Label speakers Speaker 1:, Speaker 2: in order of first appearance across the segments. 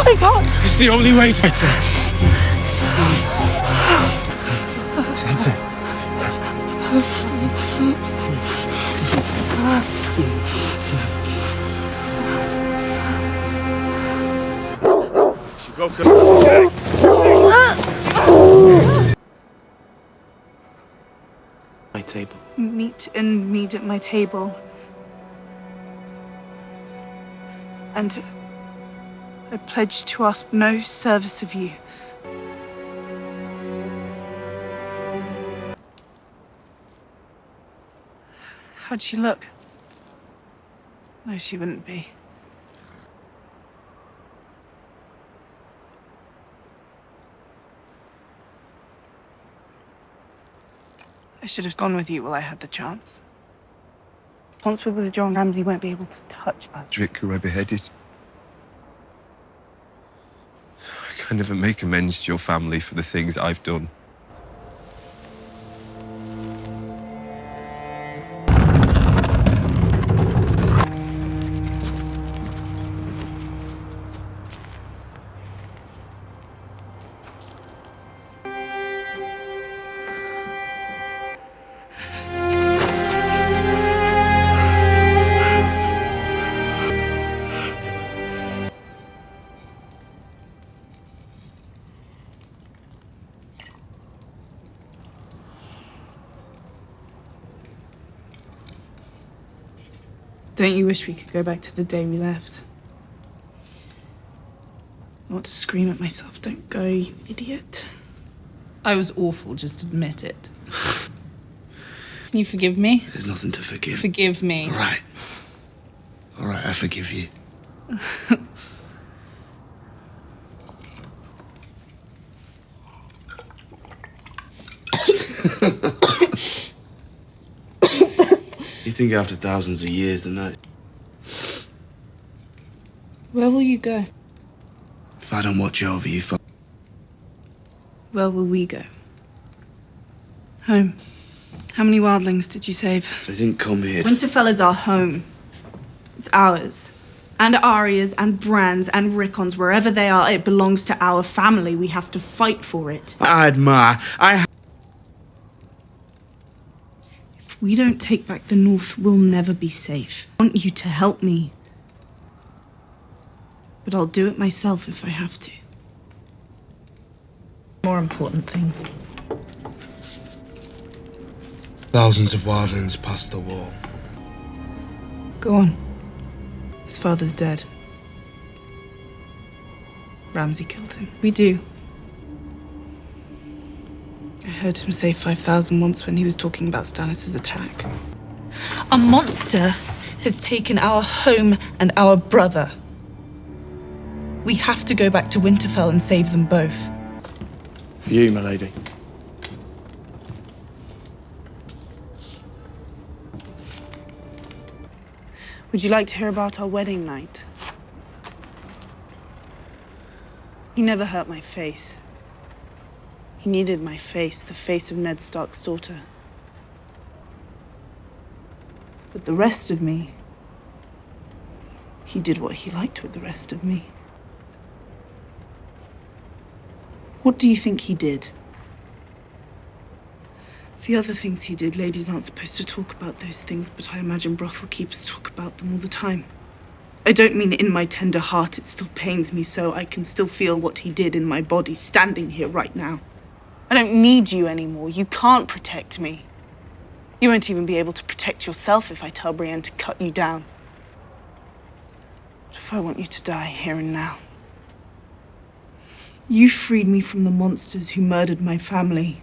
Speaker 1: I can't.
Speaker 2: It's the only way, Petra. Sansa.
Speaker 3: My table.
Speaker 1: Meet and mead at my table. And I pledge to ask no service of you. How'd she look? No, she wouldn't be. I should have gone with you while I had the chance. Once we're with John, Ramsay won't be able to touch us.
Speaker 2: Drick who I beheaded. I can never make amends to your family for the things I've done.
Speaker 1: Don't you wish we could go back to the day we left? I want to scream at myself. Don't go, you idiot. I was awful, just admit it. Can you forgive me?
Speaker 3: There's nothing to forgive.
Speaker 1: Forgive me.
Speaker 3: All right. All right, I forgive you. You think after thousands of years, the night.
Speaker 1: Where will you go?
Speaker 3: If I don't watch over you,
Speaker 1: Where will we go? Home. How many wildlings did you save?
Speaker 3: they didn't come here.
Speaker 1: Winterfell is our home. It's ours. And Arya's and Bran's and Rickon's, wherever they are, it belongs to our family. We have to fight for it. If we don't take back the North, we'll never be safe. I want you to help me. But I'll do it myself if I have to. More important things.
Speaker 3: Thousands of wildlings past the wall.
Speaker 1: Go on. His father's dead. Ramsay killed him. We do. I heard him say 5,000 once when he was talking about Stannis' attack. A monster has taken our home and our brother. We have to go back to Winterfell and save them both.
Speaker 4: You, my lady.
Speaker 1: Would you like to hear about our wedding night? He never hurt my face. He needed my face, the face of Ned Stark's daughter. But the rest of me, he did what he liked with the rest of me. What do you think he did? The other things he did, ladies aren't supposed to talk about those things, but I imagine brothel keepers talk about them all the time. I don't mean in my tender heart, it still pains me so. I can still feel what he did in my body, standing here right now. I don't need you anymore. You can't protect me. You won't even be able to protect yourself if I tell Brienne to cut you down. What if I want you to die here and now? You freed me from the monsters who murdered my family.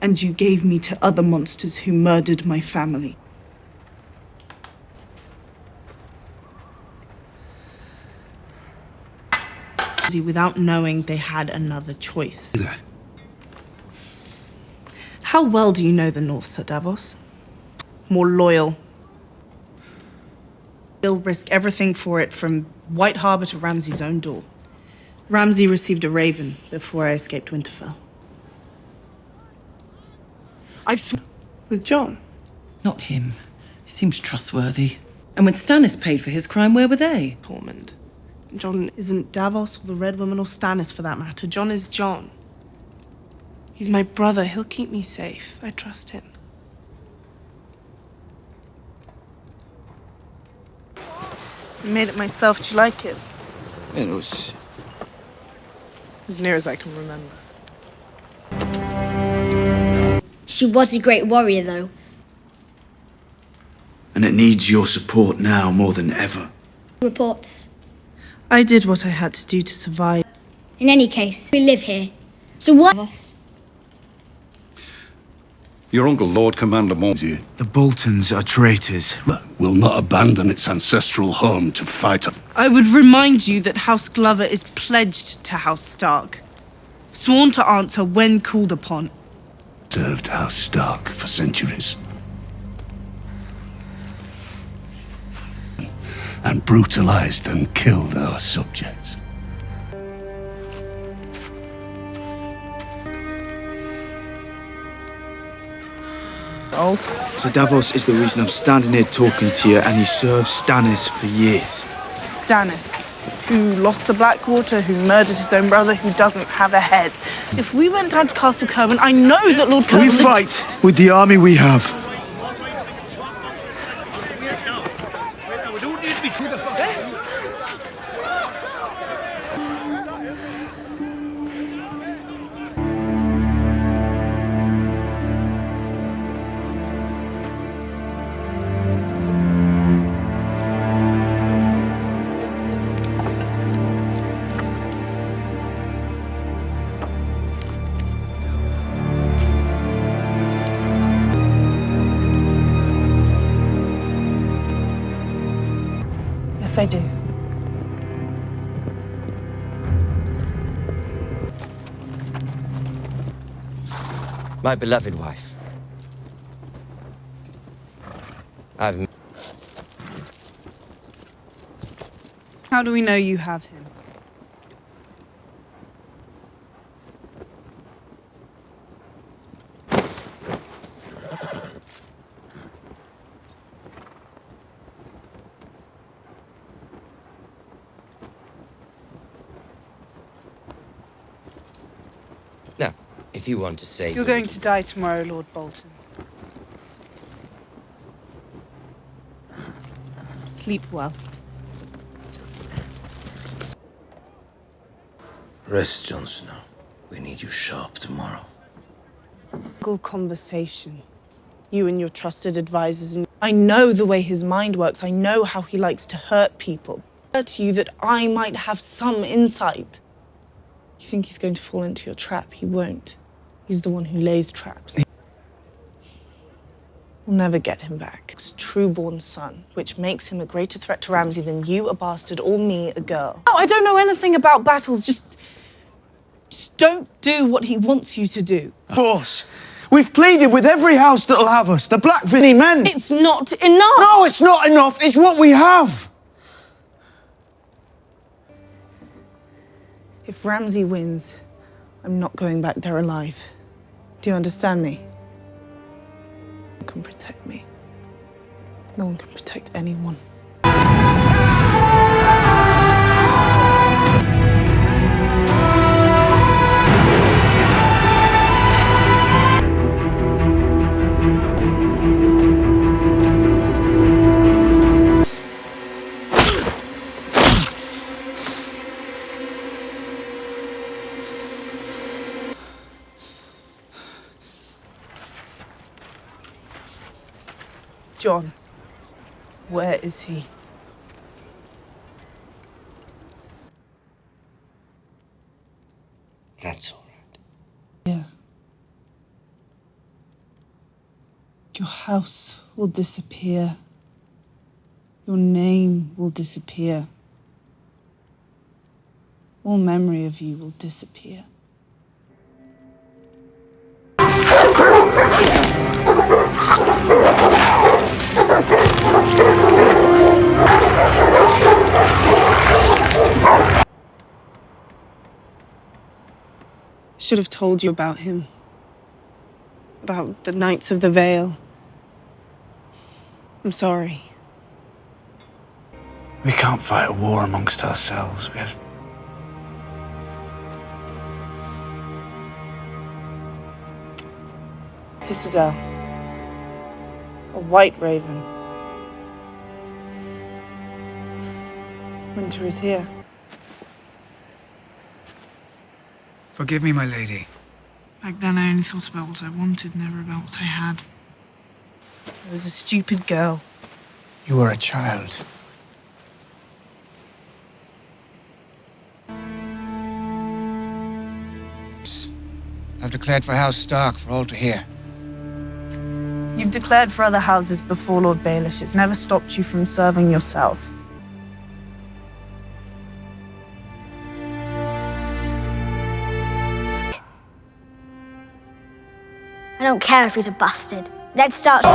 Speaker 1: And you gave me to other monsters who murdered my family. Without knowing they had another choice. How well do you know the North, Sir Davos? More loyal. They'll risk everything for it, from White Harbor to Ramsay's own door. Ramsay received a raven before I escaped Winterfell. With John.
Speaker 5: Not him. He seems trustworthy. And when Stannis paid for his crime, where were they?
Speaker 1: Tormund. John isn't Davos or the Red Woman or Stannis for that matter. John is John. He's my brother. He'll keep me safe. I trust him. I made it myself. Do you like it?
Speaker 3: It was.
Speaker 1: As near as I can remember.
Speaker 5: She was a great warrior, though.
Speaker 3: And it needs your support now more than ever.
Speaker 5: Reports.
Speaker 1: I did what I had to do to survive.
Speaker 5: In any case, we live here. So what of us?
Speaker 6: Your uncle, Lord Commander Mortier,
Speaker 3: The Boltons are traitors.
Speaker 6: will not abandon its ancestral home to fight a...
Speaker 1: I would remind you that House Glover is pledged to House Stark. Sworn to answer when called upon.
Speaker 6: served House Stark for centuries. And brutalized and killed our subjects.
Speaker 1: Old.
Speaker 3: So Davos is the reason I'm standing here talking to you, and he served Stannis for years.
Speaker 1: Stannis, who lost the Blackwater, who murdered his own brother, who doesn't have a head. If we went down to Castle Kerwin, I know that Lord Kerwin...
Speaker 3: We fight with the army we have.
Speaker 1: Yes, I do.
Speaker 7: My beloved wife.
Speaker 1: How do we know you have him?
Speaker 7: Now, if you want to say...
Speaker 1: You're going to die tomorrow, Lord Bolton. Sleep well.
Speaker 8: Rest, Jon Snow. We need you sharp tomorrow.
Speaker 1: Conversation. You and your trusted advisors. And I know the way his mind works. I know how he likes to hurt people. To you that I might have some insight. You think he's going to fall into your trap? He won't. He's the one who lays traps. We'll never get him back. His true-born son, which makes him a greater threat to Ramsay than you, a bastard, or me, a girl. No, I don't know anything about battles. Just don't do what he wants you to do.
Speaker 3: Of course. We've pleaded with every house that'll have us. The Black Vinny men.
Speaker 1: It's not enough.
Speaker 3: No, it's not enough. It's what we have.
Speaker 1: If Ramsay wins, I'm not going back there alive. Do you understand me? No one can protect me. No one can protect anyone. John, where is he?
Speaker 7: That's all right.
Speaker 1: Yeah. Your house will disappear. Your name will disappear. All memory of you will disappear. Should have told you about him. About the Knights of the Vale. I'm sorry.
Speaker 3: We can't fight a war amongst ourselves. We have...
Speaker 1: Citadel. A white raven. Winter is here.
Speaker 3: Forgive me, my lady.
Speaker 1: Back then I only thought about what I wanted, never about what I had. I was a stupid girl.
Speaker 3: You were a child. I've declared for House Stark for all to hear.
Speaker 1: You've declared for other houses before Lord Baelish. It's never stopped you from serving yourself.
Speaker 5: I don't care if he's a bastard. Let's start.